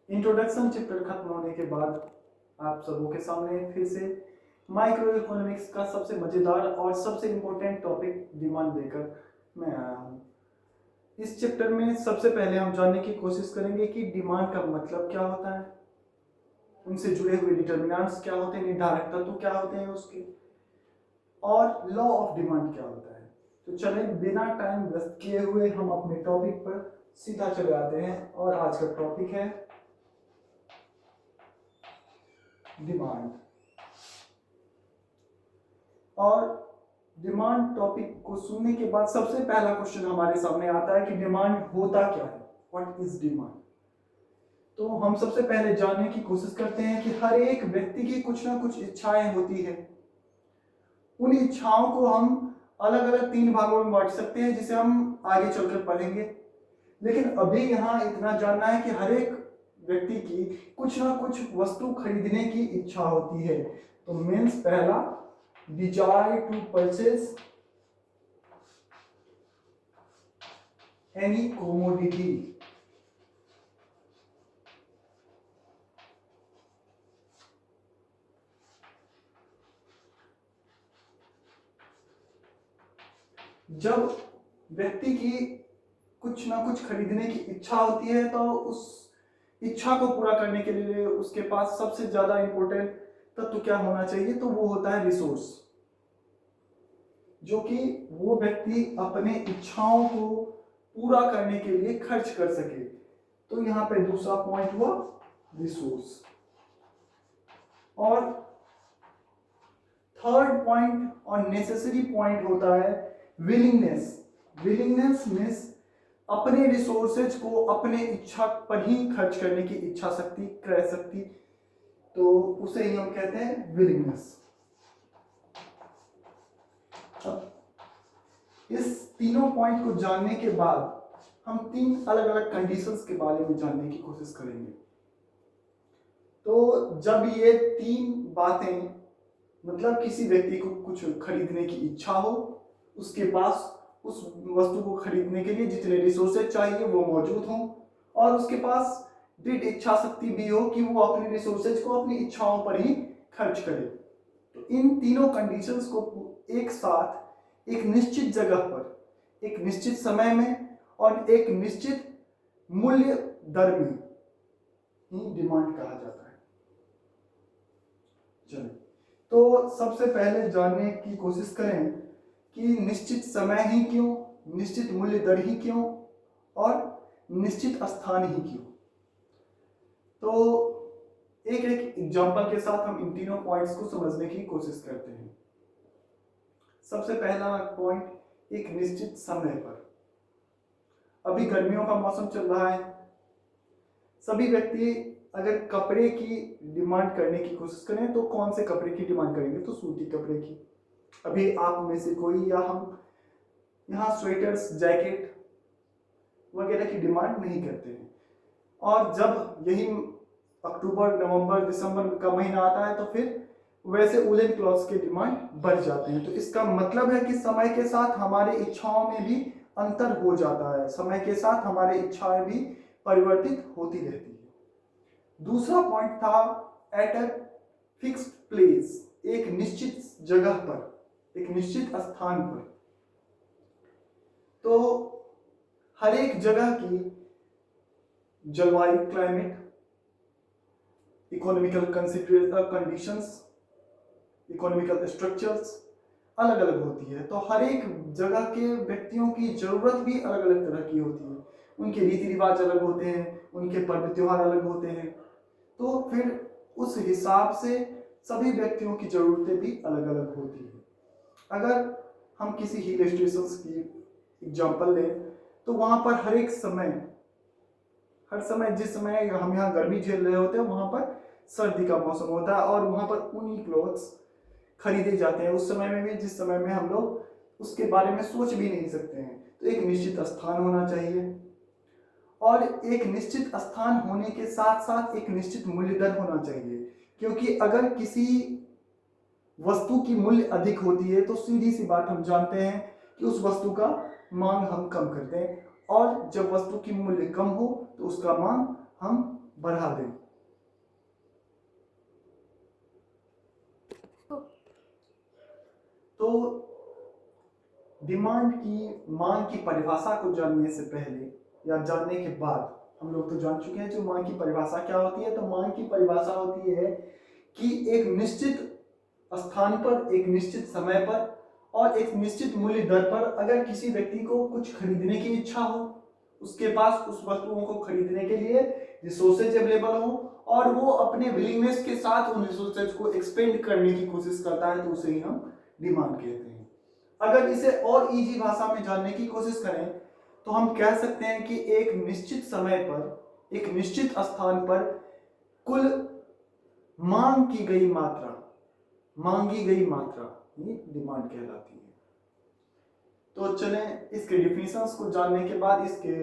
Introduction chapter खत्म होने के बाद आप सबों के सामने फिर से माइक्रो इकोनॉमिक्स का सबसे मज़ेदार और सबसे इम्पोर्टेंट टॉपिक डिमांड देकर मैं आया हूँ। इस चैप्टर में सबसे पहले हम जानने की कोशिश करेंगे कि डिमांड का मतलब क्या होता है, उनसे जुड़े हुए डिटर्मिनेंट्स क्या होते हैं, निर्धारक तत्व क्या होते हैं उसके, और लॉ ऑफ डिमांड क्या होता है। तो चलें बिना टाइम वेस्ट किए हुए हम अपने टॉपिक पर सीधा चले आते हैं और आज का टॉपिक है डिमांड। और डिमांड टॉपिक को सुनने के बाद सबसे पहला क्वेश्चन हमारे सामने आता है कि डिमांड होता क्या है, व्हाट इज डिमांड। तो हम सबसे पहले जानने की कोशिश करते हैं कि हर एक व्यक्ति की कुछ ना कुछ इच्छाएं होती है। उन इच्छाओं को हम अलग अलग 3 भागों में बांट सकते हैं जिसे हम आगे चलकर पढ़ेंगे, लेकिन अभी यहाँ इतना जानना है कि हर एक व्यक्ति की कुछ ना कुछ वस्तु खरीदने की इच्छा होती है। तो मीन्स पहला, desire to purchase any commodity। जब व्यक्ति की कुछ ना कुछ खरीदने की इच्छा होती है तो उस इच्छा को पूरा करने के लिए उसके पास सबसे ज्यादा इंपॉर्टेंट तत्व क्या होना चाहिए, तो वो होता है रिसोर्स, जो कि वो व्यक्ति अपने इच्छाओं को पूरा करने के लिए खर्च कर सके। तो यहाँ पे दूसरा पॉइंट हुआ रिसोर्स। और थर्ड पॉइंट और नेसेसरी पॉइंट होता है विलिंगनेस। विलिंगनेस मीन्स अपने रिसोर्सेज को अपने इच्छा पर ही खर्च करने की इच्छा शक्ति, क्रय शक्ति, तो उसे ही हम कहते हैं विलिंगनेस। इस तीनों पॉइंट को जानने के बाद हम 3 अलग अलग कंडीशंस के बारे में जानने की कोशिश करेंगे। तो जब ये 3 बातें, मतलब किसी व्यक्ति को कुछ खरीदने की इच्छा हो, उसके पास उस वस्तु को खरीदने के लिए जितने रिसोर्सेज चाहिए वो मौजूद हों, और उसके पास दृढ़ इच्छा शक्ति भी हो कि वो अपने रिसोर्सेज को अपनी इच्छाओं पर ही खर्च करे। तो इन तीनों कंडीशंस को एक साथ एक निश्चित जगह पर, एक निश्चित समय में और एक निश्चित मूल्य दर में ही डिमांड कहा जाता है। चलिए, तो सबसे पहले जानने की कोशिश करें कि निश्चित समय ही क्यों, निश्चित मूल्य दर ही क्यों, और निश्चित स्थान ही क्यों। तो एक एक एग्जांपल के साथ हम इन तीनों पॉइंट्स को समझने की कोशिश करते हैं। सबसे पहला पॉइंट, एक निश्चित समय पर। अभी गर्मियों का मौसम चल रहा है, सभी व्यक्ति अगर कपड़े की डिमांड करने की कोशिश करें तो कौन से कपड़े की डिमांड करेंगे, तो सूती कपड़े की। अभी आप में से कोई या हम यहाँ स्वेटर्स, जैकेट वगैरह की डिमांड नहीं करते हैं। और जब यही अक्टूबर, नवंबर, दिसंबर का महीना आता है तो फिर वैसे वुलन क्लॉथ्स की डिमांड बढ़ जाते हैं। तो इसका मतलब है कि समय के साथ हमारे इच्छाओं में भी अंतर हो जाता है, समय के साथ हमारी इच्छाएं भी परिवर्तित होती रहती है। दूसरा पॉइंट था एट अ फिक्स्ड प्लेस, एक निश्चित जगह पर, एक निश्चित स्थान पर। तो हर एक जगह की जलवायु, climate, economical conditions, economical structures अलग अलग होती है। तो हर एक जगह के व्यक्तियों की जरूरत भी अलग अलग तरह की होती है, उनके रीति रिवाज अलग होते हैं, उनके पर्व त्योहार अलग होते हैं। तो फिर उस हिसाब से सभी व्यक्तियों की जरूरतें भी अलग अलग होती है। अगर हम किसी हिल स्टेशंस की एग्जांपल लें तो वहाँ पर हर एक समय, हर समय, जिस समय हम यहाँ गर्मी झेल रहे होते हैं वहाँ पर सर्दी का मौसम होता है और वहाँ पर ऊनी क्लॉथ्स खरीदे जाते हैं उस समय में भी जिस समय में हम लोग उसके बारे में सोच भी नहीं सकते हैं। तो एक निश्चित स्थान होना चाहिए, और एक निश्चित स्थान होने के साथ साथ एक निश्चित मूल्य दर होना चाहिए, क्योंकि अगर किसी वस्तु की मूल्य अधिक होती है तो सीधी सी बात हम जानते हैं कि उस वस्तु का मांग हम कम करते हैं, और जब वस्तु की मूल्य कम हो तो उसका मांग हम बढ़ा देते डिमांड की मांग की परिभाषा को जानने से पहले या जानने के बाद हम लोग तो जान चुके हैं जो मांग की परिभाषा क्या होती है। तो मांग की परिभाषा होती है कि एक निश्चित स्थान पर, एक निश्चित समय पर और एक निश्चित मूल्य दर पर अगर किसी व्यक्ति को कुछ खरीदने की इच्छा हो, उसके पास उस वस्तुओं को खरीदने के लिए रिसोर्सेज अवेलेबल हो और वो अपने विलिंगनेस के साथ उन रिसोर्सेज को एक्सपेंड करने की कोशिश करता है, तो उसे ही हम डिमांड कहते हैं। अगर इसे और इजी भाषा में जानने की कोशिश करें तो हम कह सकते हैं कि एक निश्चित समय पर, एक निश्चित स्थान पर कुल मांग की गई मात्रा, मांगी गई मात्रा ये डिमांड कहलाती है। तो चलें इसके डिफिनेशंस को जानने के बाद, इसके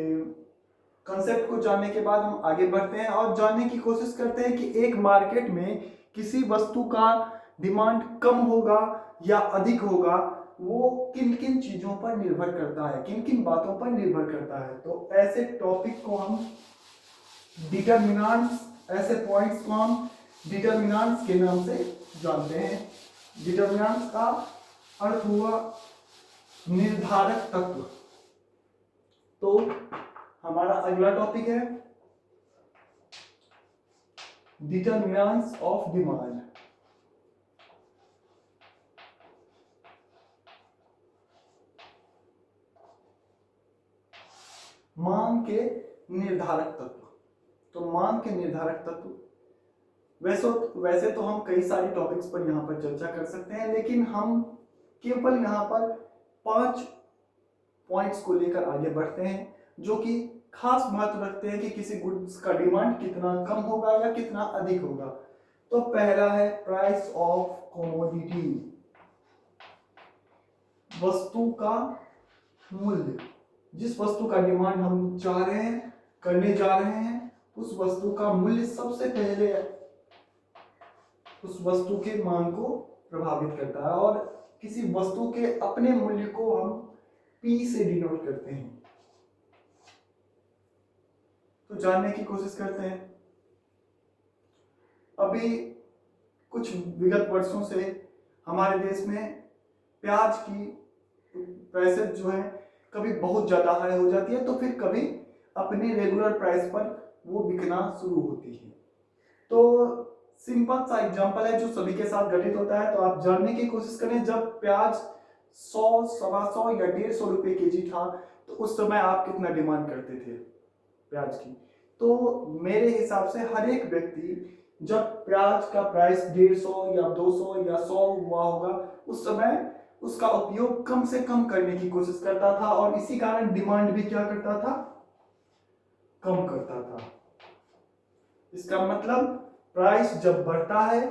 कंसेप्ट को जानने के बाद हम आगे बढ़ते हैं और जानने की कोशिश करते हैं कि एक मार्केट में किसी वस्तु का डिमांड कम होगा या अधिक होगा, वो किन किन चीजों पर निर्भर करता है, किन किन बातों पर निर्भर करता है। तो ऐसे टॉपिक को हम डिटरमिनेंट्स, ऐसे पॉइंट्स को हम डिटरमिनेंट्स के नाम से जानते हैं। डिटरमिनेंट्स का अर्थ हुआ निर्धारक तत्व। तो हमारा अगला टॉपिक है डिटरमिनेंट्स ऑफ डिमांड। मांग के निर्धारक तत्व। तो मांग के निर्धारक तत्व, वैसे तो हम कई सारी टॉपिक्स पर यहाँ पर चर्चा कर सकते हैं, लेकिन हम केवल यहाँ पर 5 पॉइंट्स को लेकर आगे बढ़ते हैं जो कि खास महत्व रखते हैं कि किसी गुड्स का डिमांड कितना कम होगा या कितना अधिक होगा। तो पहला है प्राइस ऑफ कमोडिटी, वस्तु का मूल्य। जिस वस्तु का डिमांड हम चाह रहे हैं, करने जा रहे हैं, उस वस्तु का मूल्य सबसे पहले उस वस्तु के मांग को प्रभावित करता है और किसी वस्तु के अपने मूल्य को हम P से डिनोट करते हैं। तो जानने की कोशिश करते हैं। अभी कुछ विगत वर्षों से हमारे देश में प्याज की प्राइसेस जो है कभी बहुत ज्यादा हाई हो जाती है, तो फिर कभी अपने रेगुलर प्राइस पर वो बिकना शुरू होती है। तो सिंपल सा एग्जांपल है जो सभी के साथ घटित होता है। तो आप जानने की कोशिश करें, जब प्याज 100, 125 या 150 रुपए केजी था तो उस समय आप कितना डिमांड करते थे प्याज की। तो मेरे हिसाब से हर एक व्यक्ति जब प्याज का प्राइस 150 या 200 या 100 हुआ होगा, उस समय उसका उपयोग कम से कम करने की कोशिश करता था और इसी कारण डिमांड भी क्या करता था, कम करता था। इसका मतलब प्राइस जब बढ़ता है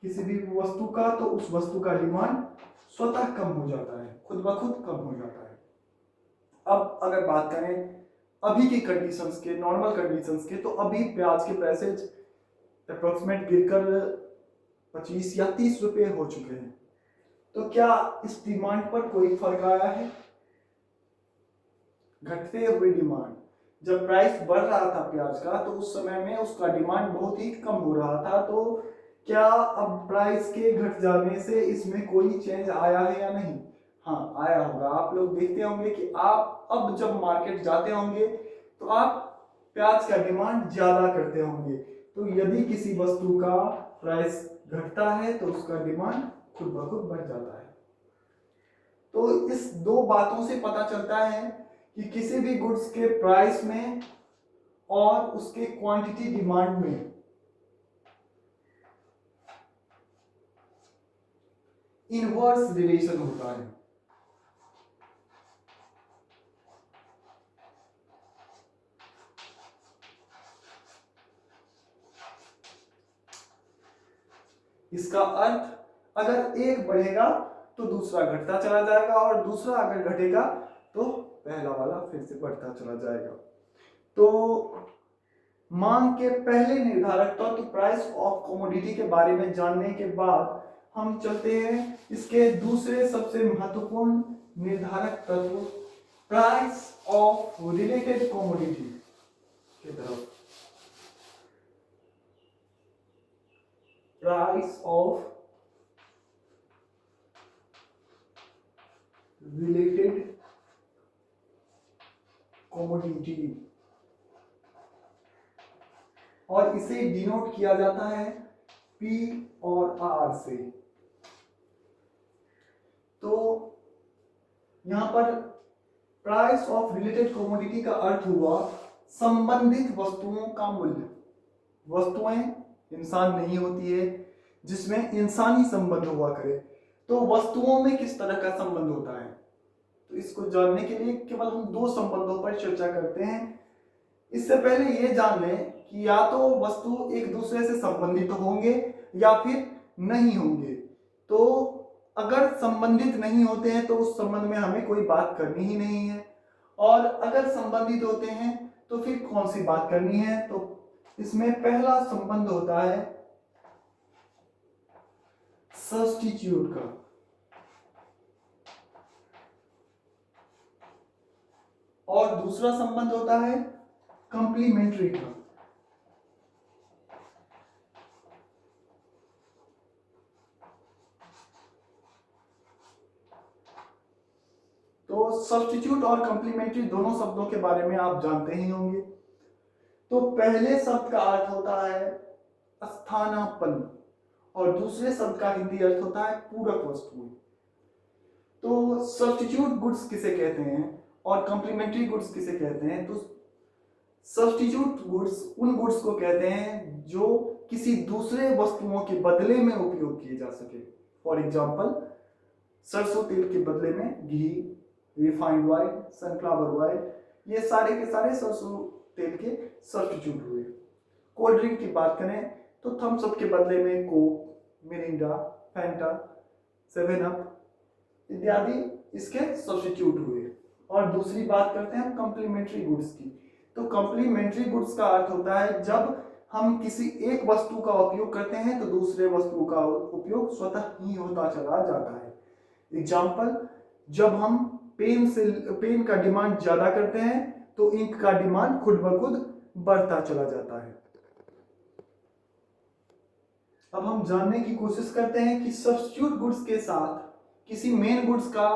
किसी भी वस्तु का तो उस वस्तु का डिमांड स्वतः कम हो जाता है, खुद ब खुद कम हो जाता है। अब अगर बात करें अभी की कंडीशंस के, नॉर्मल कंडीशंस के, तो अभी प्याज के प्राइसेज अप्रोक्सीमेट गिरकर 25 या 30 रुपए हो चुके हैं। तो क्या इस डिमांड पर कोई फर्क आया है? घटते हुए डिमांड, जब प्राइस बढ़ रहा था प्याज का तो उस समय में उसका डिमांड बहुत ही कम हो रहा था। तो क्या अब प्राइस के घट जाने से इसमें कोई चेंज आया है या नहीं? हाँ, आया होगा। आप लोग देखते होंगे कि आप अब जब मार्केट जाते होंगे तो आप प्याज का डिमांड ज्यादा करते होंगे। तो यदि किसी वस्तु का प्राइस घटता है तो उसका डिमांड खुद ब खुद बढ़ जाता है। तो इस दो बातों से पता चलता है कि किसी भी गुड्स के प्राइस में और उसके क्वांटिटी डिमांड में इनवर्स रिलेशन होता है। इसका अर्थ अगर एक बढ़ेगा तो दूसरा घटता चला जाएगा और दूसरा अगर घटेगा तो पहला वाला फिर से बढ़ता चला जाएगा। तो मांग के पहले निर्धारक तत्व प्राइस ऑफ कमोडिटी के बारे में जानने के बाद हम चलते हैं इसके दूसरे सबसे महत्वपूर्ण निर्धारक तत्व प्राइस ऑफ रिलेटेड कमोडिटी की तरफ। प्राइस ऑफ रिलेटेड कमोडिटी, और इसे डिनोट किया जाता है P और R से। तो यहां पर प्राइस ऑफ रिलेटेड कमोडिटी का अर्थ हुआ संबंधित वस्तुओं का मूल्य। वस्तुएं इंसान नहीं होती है जिसमें इंसानी संबंध हुआ करे, तो वस्तुओं में किस तरह का संबंध होता है, तो इसको जानने के लिए केवल हम दो संबंधों पर चर्चा करते हैं। इससे पहले ये जान लें कि या तो वस्तु एक दूसरे से संबंधित होंगे या फिर नहीं होंगे। तो अगर संबंधित नहीं होते हैं तो उस संबंध में हमें कोई बात करनी ही नहीं है, और अगर संबंधित होते हैं तो फिर कौन सी बात करनी है। तो इसमें पहला संबंध होता है सब्स्टिट्यूट का, और दूसरा संबंध होता है कंप्लीमेंट्री का। तो सब्स्टिट्यूट और कंप्लीमेंट्री दोनों शब्दों के बारे में आप जानते ही होंगे। तो पहले शब्द का अर्थ होता है स्थानापन्न, और दूसरे शब्द का हिंदी अर्थ होता है पूरक वस्तुएं। तो सब्स्टिट्यूट गुड्स किसे कहते हैं और कंप्लीमेंट्री गुड्स किसे कहते हैं, तो सब्स्टिट्यूट गुड्स उन गुड्स को कहते हैं जो किसी दूसरे वस्तुओं के बदले में उपयोग किए जा सके। फॉर एग्जाम्पल, सरसों तेल के बदले में घी, रिफाइंड ऑयल, सनफ्लावर ऑयल, ये सारे के सारे सरसों तेल के सब्स्टिट्यूट हुए। कोल्ड ड्रिंक की बात करें तो थम्स अप के बदले में कोक, मिरिंडा, फैंटा, 7 अप इत्यादि इसके सब्स्टिट्यूट हुए। और दूसरी बात करते हैं हम कंप्लीमेंट्री गुड्स की। तो कंप्लीमेंट्री गुड्स का अर्थ होता है जब हम किसी एक वस्तु का उपयोग करते हैं तो दूसरे वस्तु का उपयोग स्वतः ही होता चला जाता है। एग्जाम्पल, जब हम पेन का डिमांड ज्यादा करते हैं तो इंक का डिमांड खुद ब खुद बढ़ता चला जाता है। अब हम जानने की कोशिश करते हैं कि सब्स्टिट्यूट गुड्स के साथ किसी मेन गुड्स का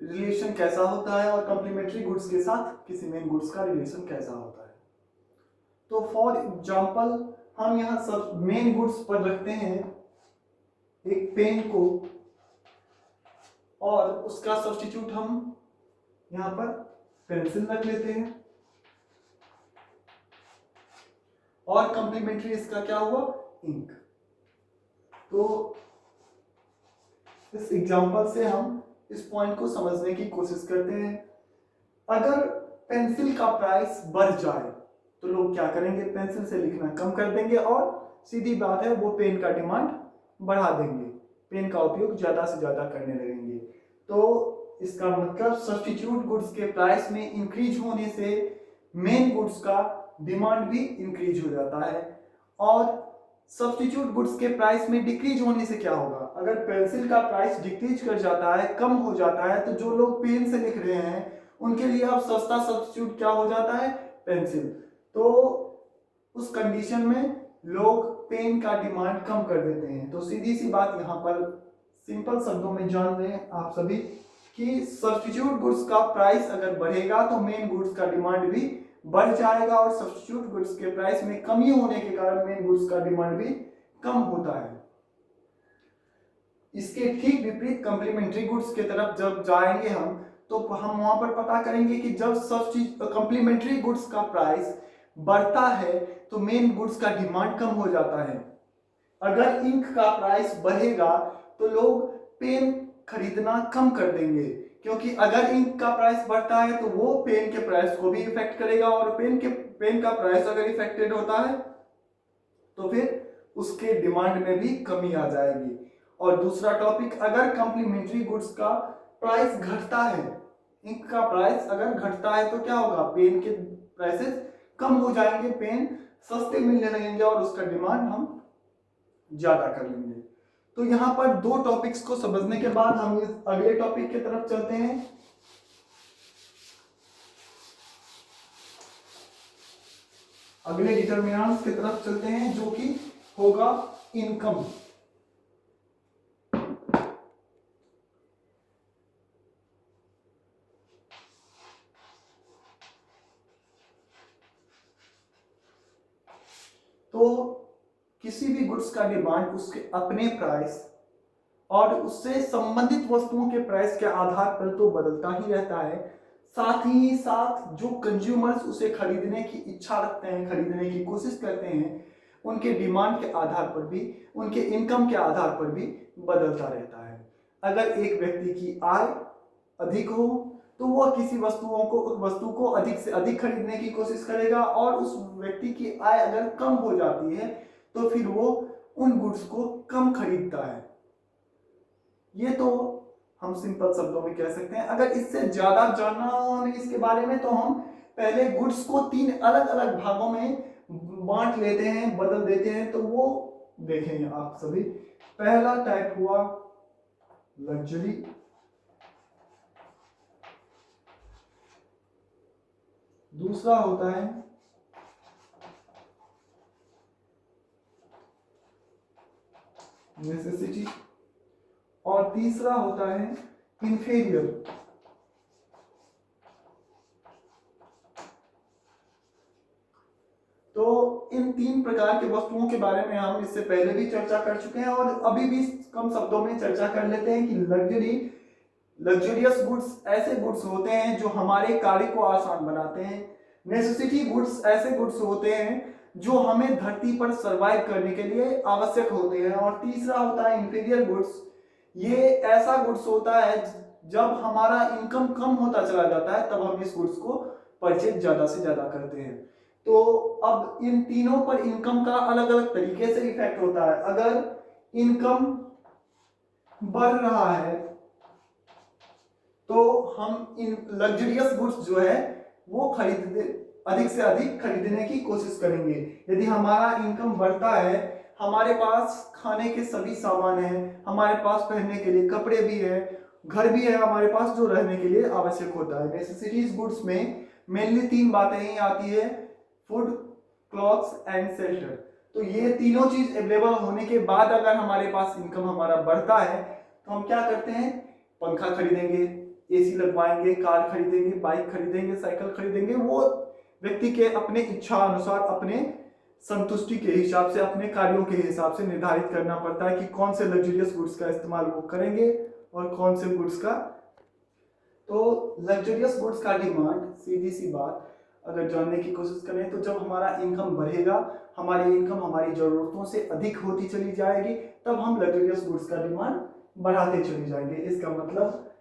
रिलेशन कैसा होता है और कंप्लीमेंट्री गुड्स के साथ किसी मेन गुड्स का रिलेशन कैसा होता है। तो फॉर एग्जांपल, हम यहाँ सब मेन गुड्स पर रखते हैं एक पेन को, और उसका सब्स्टिट्यूट हम यहाँ पर पेंसिल रख लेते हैं, और कंप्लीमेंट्री इसका क्या हुआ, इंक। तो इस एग्जांपल से हम इस पॉइंट को समझने की कोशिश करते हैं। अगर पेंसिल का प्राइस बढ़ जाए तो लोग क्या करेंगे, पेंसिल से लिखना कम कर देंगे, और सीधी बात है वो पेन का डिमांड बढ़ा देंगे, पेन का उपयोग ज्यादा से ज्यादा करने लगेंगे। तो इसका मतलब सब्स्टिट्यूट गुड्स के प्राइस में इंक्रीज होने से मेन गुड्स का डिमांड भी इंक्रीज हो जाता है, और सब्स्टिट्यूट गुड्स के प्राइस में डिक्रीज होने से क्या होगा, अगर पेंसिल का प्राइस डिक्रीज कर जाता है, कम हो जाता है, तो जो लोग पेन से लिख रहे हैं उनके लिए अब सस्ता सब्स्टिट्यूट क्या हो जाता है, पेंसिल। तो उस कंडीशन में लोग पेन का डिमांड कम कर देते हैं। तो सीधी सी बात यहाँ पर सिंपल शब्दों में जान लें आप सभी कि सब्स्टिट्यूट गुड्स का प्राइस अगर बढ़ेगा तो मेन गुड्स का डिमांड भी बढ़ जाएगा, और सब्स्टिट्यूट गुड्स के प्राइस में कमी होने के कारण मेन गुड्स का डिमांड भी कम होता है। इसके ठीक विपरीत कंप्लीमेंट्री गुड्स के तरफ जब जाएंगे हम, तो हम वहां पर पता करेंगे कि जब कंप्लीमेंट्री गुड्स का प्राइस बढ़ता है तो मेन गुड्स का डिमांड कम हो जाता है। अगर इंक का प्राइस बढ़ेगा तो लोग पेन खरीदना कम कर देंगे, क्योंकि अगर इंक का प्राइस बढ़ता है तो वो पेन के प्राइस को भी इफेक्ट करेगा, और पेन का प्राइस अगर इफेक्टेड होता है तो फिर उसके डिमांड में भी कमी आ जाएगी। और दूसरा टॉपिक, अगर कंप्लीमेंट्री गुड्स का प्राइस घटता है, इंक का प्राइस अगर घटता है तो क्या होगा, पेन के प्राइसेस कम हो जाएंगे, पेन सस्ते मिलने लगेंगे और उसका डिमांड हम ज्यादा कर लेंगे। तो यहाँ पर दो टॉपिक्स को समझने के बाद हम इस अगले टॉपिक की तरफ चलते हैं। अगले डिटरमिनेंट्स की तरफ चलते हैं जो कि होगा इनकम। तो किसी भी गुड्स का डिमांड उसके अपने प्राइस और उससे संबंधित वस्तुओं के प्राइस के आधार पर तो बदलता ही रहता है। साथ ही साथ जो कंज्यूमर्स उसे खरीदने की इच्छा रखते हैं, खरीदने की कोशिश करते हैं, उनके डिमांड के आधार पर भी, उनके इनकम के आधार पर भी बदलता रहता है। अगर एक व्यक्ति की आय अधिक हो तो वह किसी वस्तु को अधिक से अधिक खरीदने की कोशिश करेगा, और उस व्यक्ति की आय अगर कम हो जाती है तो फिर वो उन गुड्स को कम खरीदता है। ये तो हम सिंपल शब्दों में कह सकते हैं। अगर इससे ज्यादा जानना हो हमें इसके बारे में तो हम पहले गुड्स को 3 अलग अलग भागों में बांट लेते हैं, बदल देते हैं। तो वो देखेंगे आप सभी। पहला टाइप हुआ लग्जरी, दूसरा होता है नेसेसिटी, और तीसरा होता है इंफीरियर। तो इन 3 प्रकार के वस्तुओं के बारे में हम इससे पहले भी चर्चा कर चुके हैं, और अभी भी कम शब्दों में चर्चा कर लेते हैं कि लग्जरियस गुड्स ऐसे गुड्स होते हैं जो हमारे कार्य को आसान बनाते हैं। नेसेसिटी गुड्स ऐसे गुड्स होते हैं जो हमें धरती पर सरवाइव करने के लिए आवश्यक होते हैं। और तीसरा होता है इंफीरियर गुड्स। ये ऐसा गुड्स होता है जब हमारा इनकम कम होता चला जाता है तब हम इस गुड्स को परचेज ज्यादा से ज्यादा करते हैं। तो अब इन तीनों पर इनकम का अलग अलग तरीके से इफेक्ट होता है। अगर इनकम बढ़ रहा है तो हम इन लग्जरियस गुड्स जो है वो अधिक से अधिक खरीदने की कोशिश करेंगे। यदि हमारा इनकम बढ़ता है, हमारे पास खाने के सभी सामान हैं, हमारे पास पहनने के लिए कपड़े भी है, घर भी है हमारे पास जो रहने के लिए आवश्यक होता है। नेसेसिटीज गुड्स में मेनली 3 बातें ही आती है, फूड, क्लॉथ्स एंड शेल्टर। तो ये तीनों चीज अवेलेबल होने के बाद अगर हमारे पास इनकम हमारा बढ़ता है तो हम क्या करते हैं, पंखा खरीदेंगे, एसी लगवाएंगे, कार खरीदेंगे, बाइक खरीदेंगे, साइकिल खरीदेंगे। वो व्यक्ति के अपने इच्छा अनुसार, अपने संतुष्टि के हिसाब से, अपने कार्यों के हिसाब से निर्धारित करना पड़ता है कि कौन से लग्जरियस गुड्स का इस्तेमाल वो करेंगे और कौन से गुड्स का। तो लग्जरियस गुड्स का डिमांड, सीधी सी बात अगर जानने की कोशिश करें तो जब हमारा इनकम बढ़ेगा, हमारी इनकम हमारी जरूरतों से अधिक होती चली जाएगी, तब हम लग्जरियस गुड्स का डिमांड बढ़ाते चले जाएंगे। इसका मतलब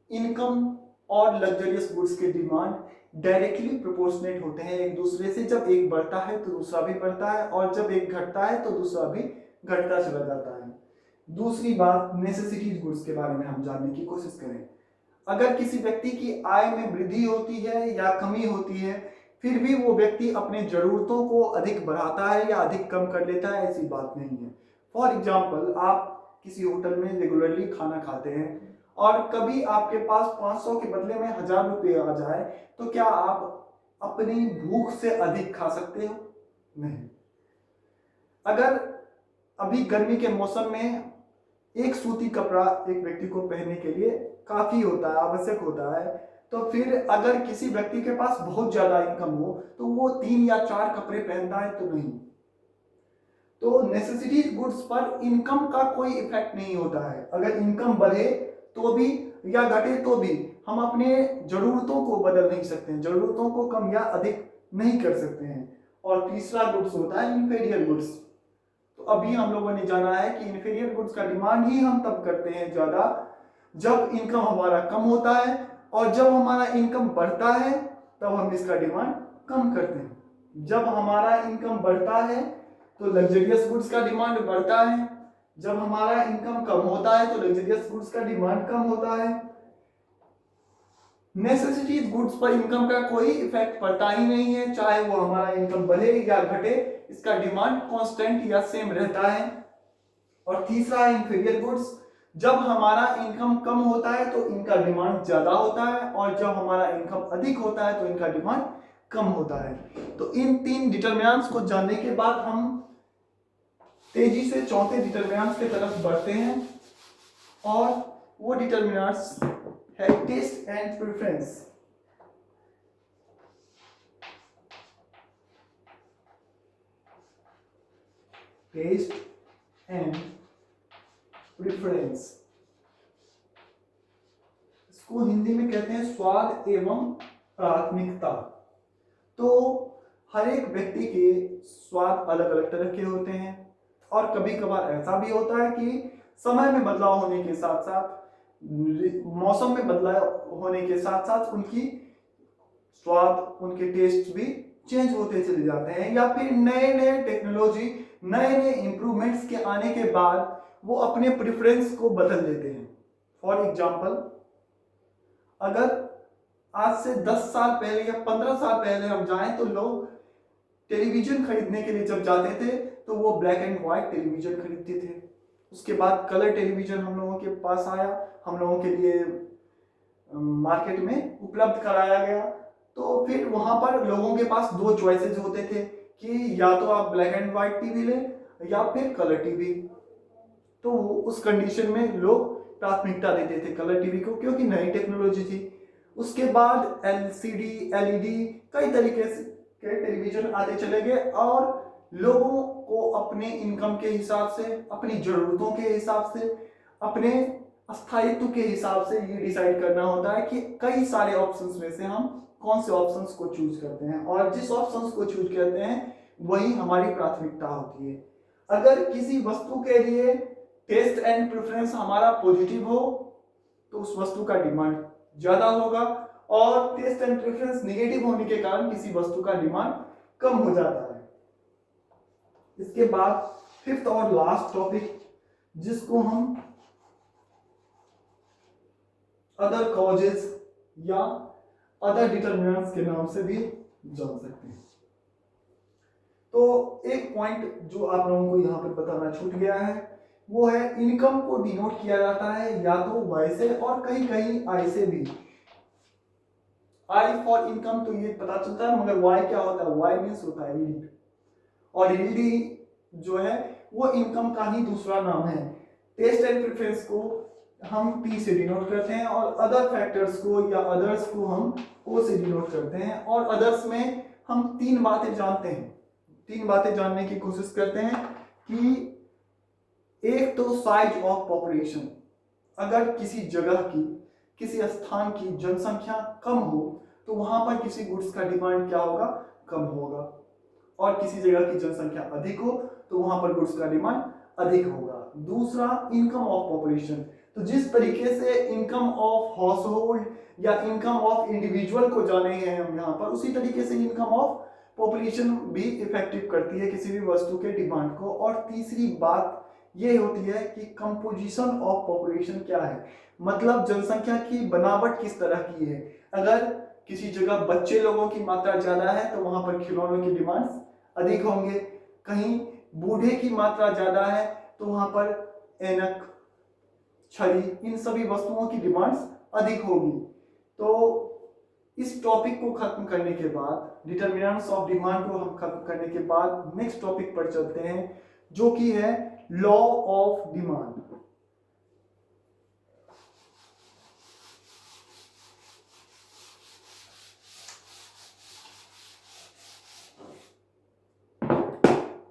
इनकम और लग्जरियस गुड्स के डिमांड डायरेक्टली प्रोपोर्शनेट होते हैं एक दूसरे से। जब एक बढ़ता है तो दूसरा भी बढ़ता है, और जब एक घटता है तो दूसरा भी घटता चला जाता है। दूसरी बात, नेसेसिटीज गुड्स के बारे में हम जानने की कोशिश करें। अगर किसी व्यक्ति की आय में वृद्धि होती है या कमी होती है, फिर भी वो व्यक्ति अपने जरूरतों को अधिक बढ़ाता है या अधिक कम कर लेता है, ऐसी बात नहीं है। फॉर एग्जाम्पल, आप किसी होटल में रेगुलरली खाना खाते हैं और कभी आपके पास 500 के बदले में 1000 रुपये आ जाए, तो क्या आप अपनी भूख से अधिक खा सकते हो? नहीं। अगर अभी गर्मी के मौसम में एक सूती कपड़ा एक व्यक्ति को पहनने के लिए काफी होता है, आवश्यक होता है, तो फिर अगर किसी व्यक्ति के पास बहुत ज्यादा इनकम हो तो वो 3 या 4 कपड़े पहनता है? तो नहीं। तो नेसेसिटी गुड्स पर इनकम का कोई इफेक्ट नहीं होता है। अगर इनकम बढ़े तो भी या घटे तो भी हम अपने जरूरतों को बदल नहीं सकते हैं, जरूरतों को कम या अधिक नहीं कर सकते हैं। और तीसरा गुड्स होता है इंफीरियर गुड्स। तो अभी हम लोगों ने जाना है कि इंफीरियर गुड्स का डिमांड ही हम तब करते हैं ज्यादा जब इनकम हमारा कम होता है, और जब हमारा इनकम बढ़ता है तब हम इसका डिमांड कम करते हैं। जब हमारा इनकम बढ़ता है तो लग्जरियस गुड्स का डिमांड बढ़ता है, जब हमारा इनकम कम होता है तो लग्जरियस गुड्स का डिमांड कम होता है। नेसेसिटी गुड्स पर इनकम का कोई इफेक्ट पड़ता ही नहीं है, चाहे वो हमारा इनकम बढ़े या घटे, इसका डिमांड कांस्टेंट या सेम रहता है। और तीसरा है इंफीरियर गुड्स। जब हमारा इनकम कम होता है तो इनका डिमांड ज्यादा होता है, और जब हमारा इनकम अधिक होता है तो इनका डिमांड कम होता है। तो इन 3 डिटरमिनेंट्स को जानने के बाद हम तेजी से चौथे डिटरमिनेंट्स की तरफ बढ़ते हैं, और वो डिटरमिनेंट्स है taste and preference. Taste and preference, इसको हिंदी में कहते हैं स्वाद एवं प्राथमिकता। तो हर एक व्यक्ति के स्वाद अलग अलग तरह के होते हैं और कभी कभार ऐसा भी होता है कि समय में बदलाव होने के साथ साथ, मौसम में बदलाव होने के साथ साथ उनकी स्वाद, उनके टेस्ट भी चेंज होते चले जाते हैं, या फिर नए नए टेक्नोलॉजी, नए नए इंप्रूवमेंट्स के आने के बाद वो अपने प्रेफरेंस को बदल देते हैं। फॉर एग्जाम्पल, अगर आज से 10 साल पहले या 15 साल पहले हम जाएं तो लोग टेलीविजन खरीदने के लिए जब जाते थे तो वो ब्लैक एंड व्हाइट टेलीविजन खरीदते थे। उसके बाद कलर टेलीविजन हम लोगों के पास आया, हम लोगों के लिए मार्केट में उपलब्ध कराया गया। तो फिर वहां पर लोगों के पास दो चॉइसेस होते थे कि या तो आप ब्लैक एंड व्हाइट टीवी लें या फिर कलर टीवी। तो उस कंडीशन में लोग प्राथमिकता देते थे कलर टीवी को, क्योंकि नई टेक्नोलॉजी थी। उसके बाद एलसीडी, एलईडी, कई तरीके के टेलीविजन आते चले गए और लोगों को अपने इनकम के हिसाब से, अपनी जरूरतों के हिसाब से, अपने स्थायित्व के हिसाब से ये डिसाइड करना होता है कि कई सारे ऑप्शंस में से हम कौन से ऑप्शंस को चूज करते हैं, और जिस ऑप्शंस को चूज करते हैं वही हमारी प्राथमिकता होती है। अगर किसी वस्तु के लिए टेस्ट एंड प्रेफरेंस हमारा पॉजिटिव हो तो उस वस्तु का डिमांड ज्यादा होगा, और टेस्ट एंड प्रेफरेंस नेगेटिव होने के कारण किसी वस्तु का डिमांड कम हो जाता है। इसके बाद फिफ्थ और लास्ट टॉपिक, जिसको हम अदर कॉजेज या अदर डिटरमिनेंट्स के नाम से भी जान सकते हैं। तो एक पॉइंट जो आप लोगों को यहाँ पर बताना छूट गया है वो है इनकम को डिनोट किया जाता है या तो वाई से और कहीं कहीं आई से भी। आई फॉर इनकम तो ये पता चलता है, मगर वाई क्या होता है? वाई मीन्स होता है यील्ड, और यील्ड जो है वो इनकम का ही दूसरा नाम है। टेस्ट एंड प्रेफरेंस को हम टी से डिनोट करते हैं और अदर फैक्टर्स को या अदर्स को हम ओ से डिनोट करते हैं। और अदर्स में हम तीन बातें जानते हैं, तीन बातें जानने की कोशिश करते हैं कि एक तो साइज ऑफ पॉपुलेशन, अगर किसी जगह की, किसी स्थान की जनसंख्या कम हो तो वहां पर किसी गुड्स का डिमांड क्या होगा? कम होगा, और किसी जगह की जनसंख्या अधिक हो तो वहां पर गुड्स का डिमांड अधिक होगा। दूसरा, इनकम ऑफ पॉपुलेशन, तो जिस तरीके से इनकम ऑफ हाउस होल्ड या इनकम ऑफ इंडिविजुअल को जाने हैं हम यहाँ पर, उसी तरीके से इनकम ऑफ पॉपुलेशन भी इफेक्टिव करती है किसी भी वस्तु के डिमांड को। और तीसरी बात ये होती है कि कंपोजिशन ऑफ पॉपुलेशन क्या है, मतलब जनसंख्या की बनावट किस तरह की है। अगर किसी जगह बच्चे लोगों की मात्रा ज्यादा है तो वहां पर खिलौनों की डिमांड्स अधिक होंगे, कहीं बूढ़े की मात्रा ज्यादा है तो वहां पर ऐनक, छड़ी, इन सभी वस्तुओं की डिमांड्स अधिक होगी। तो इस टॉपिक को खत्म करने के बाद, डिटरमिनेंट्स ऑफ डिमांड को हम खत्म करने के बाद नेक्स्ट टॉपिक पर चलते हैं जो कि है लॉ ऑफ डिमांड।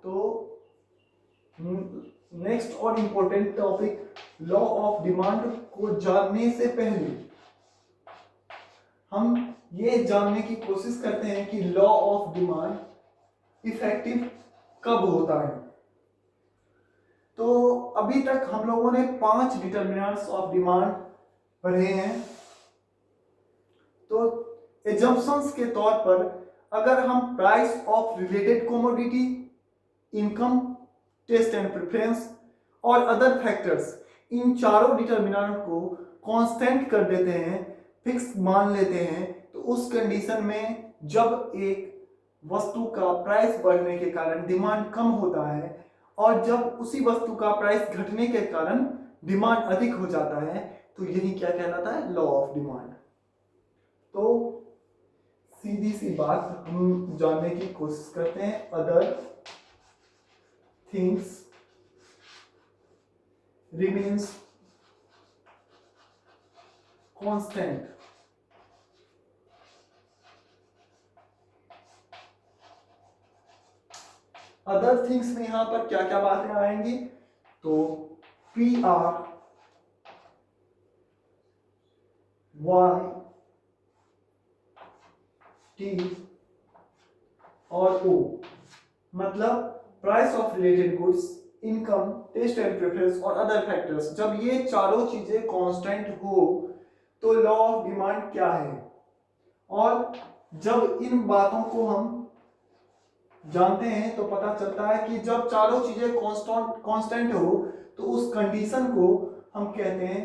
तो नेक्स्ट और important topic, law of demand को जानने से पहले हम ये जानने की कोशिश करते हैं कि लॉ ऑफ डिमांड इफेक्टिव कब होता है। तो अभी तक हम लोगों ने 5 डिटरमिनेंट्स ऑफ डिमांड पढ़े हैं। तो एजम्पशंस के तौर पर अगर हम price of related commodity, income, taste and preference और अदर फैक्टर्स, इन चारों डिटरमिनेंट को कांस्टेंट कर देते हैं, फिक्स मान लेते हैं, तो उस कंडीशन में जब एक वस्तु का प्राइस बढ़ने के कारण डिमांड कम होता है और जब उसी वस्तु का प्राइस घटने के कारण डिमांड अधिक हो जाता है, तो यही क्या कहलाता है? Law of demand. तो सीधी सी बात हम जानने की कोशिश करते हैं, other things remains constant other things में यहाँ पर क्या क्या बातें आएंगी, तो पी आर वाई टी और ओ, मतलब price of related goods, income, taste and preference और अदर फैक्टर्स। जब ये चारों चीजें कांस्टेंट हो तो लॉ ऑफ डिमांड क्या है। और जब इन बातों को हम जानते हैं तो पता चलता है कि जब चारों चीजें कांस्टेंट हो तो उस कंडीशन को हम कहते हैं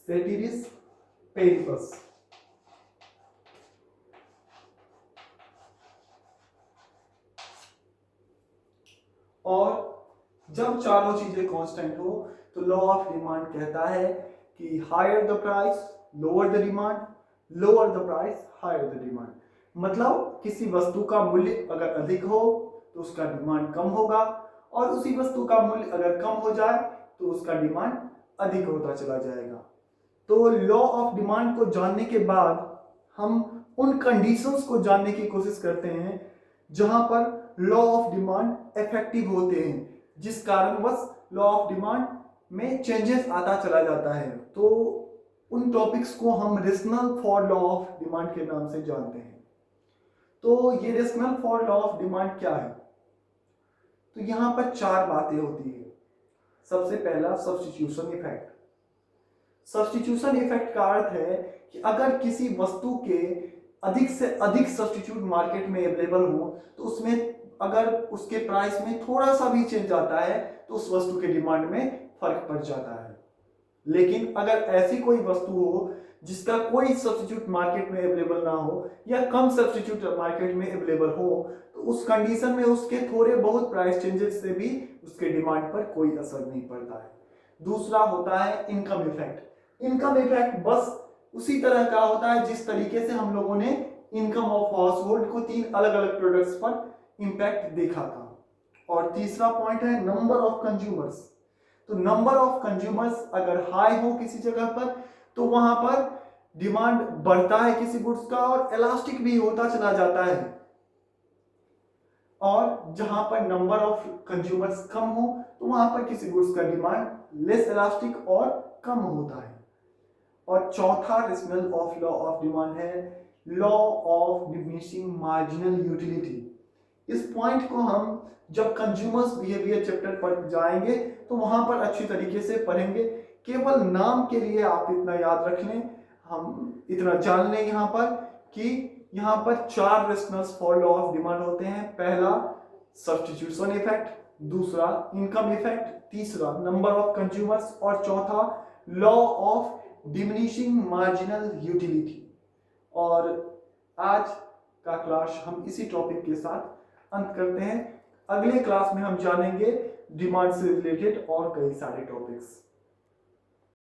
सेटिरिस पेरिपस। और जब चारों चीजें कांस्टेंट हो तो लॉ ऑफ डिमांड कहता है कि higher the price lower the demand, lower the price higher the demand. मतलब किसी वस्तु का मूल्य अगर अधिक हो तो उसका डिमांड कम होगा, और उसी वस्तु का मूल्य अगर कम हो जाए तो उसका डिमांड अधिक होता चला जाएगा। तो लॉ ऑफ डिमांड को जानने के बाद हम उन कंडीशंस को जानने की कोशिश करते हैं जहां पर लॉ ऑफ डिमांड इफेक्टिव होते हैं, जिस कारणवश लॉ ऑफ डिमांड में चेंजेस आता चला जाता है। तो उन टॉपिक्स को हम rational for law of demand के नाम से जानते हैं। तो ये rational for law of demand क्या है, तो यहां पर चार बातें होती है। सबसे पहला सब्स्टिट्यूशन इफेक्ट। सब्स्टिट्यूशन इफेक्ट का अर्थ है कि अगर किसी वस्तु के अधिक से अधिक सब्स्टिट्यूट मार्केट में अवेलेबल हो तो उसमें अगर उसके प्राइस में थोड़ा सा भी चेंज आता है तो उस वस्तु के डिमांड में फर्क पड़ जाता है। लेकिन अगर ऐसी कोई वस्तु हो जिसका कोई सब्स्टिट्यूट मार्केट में अवेलेबल ना हो या कम सब्स्टिट्यूट मार्केट में अवेलेबल हो तो उस कंडीशन में उसके थोड़े बहुत प्राइस चेंजेस से भी उसके डिमांड पर कोई असर नहीं पड़ता है। दूसरा होता है इनकम इफेक्ट। इनकम इफेक्ट बस उसी तरह का होता है जिस तरीके से हम लोगों ने इनकम ऑफ हाउस होल्ड को तीन अलग अलग प्रोडक्ट्स पर इंपैक्ट देखा था। और तीसरा पॉइंट है नंबर ऑफ कंज्यूमर्स। तो नंबर ऑफ कंज्यूमर्स अगर हाई हो किसी जगह पर तो वहां पर डिमांड बढ़ता है किसी गुड्स का और इलास्टिक भी होता चला जाता है, और जहां पर नंबर ऑफ कंज्यूमर्स कम हो तो वहां पर किसी गुड्स का डिमांड लेस इलास्टिक और कम होता है। और चौथा rational of law of demand है law of diminishing marginal utility. इस पॉइंट को हम जब कंज्यूमर्स बिहेवियर चैप्टर पर जाएंगे तो वहां पर अच्छी तरीके से पढ़ेंगे। केवल नाम के लिए आप इतना याद रख लें, हम इतना जान लें यहाँ पर कि यहाँ पर चार rationals for law of demand होते हैं। पहला सब्स्टिट्यूशन इफेक्ट, दूसरा इनकम इफेक्ट, तीसरा नंबर ऑफ कंज्यूमर्स और चौथा law of diminishing marginal utility. और आज का क्लास हम इसी टॉपिक के साथ अंत करते हैं। अगले क्लास में हम जानेंगे डिमांड से रिलेटेड और कई सारे टॉपिक्स।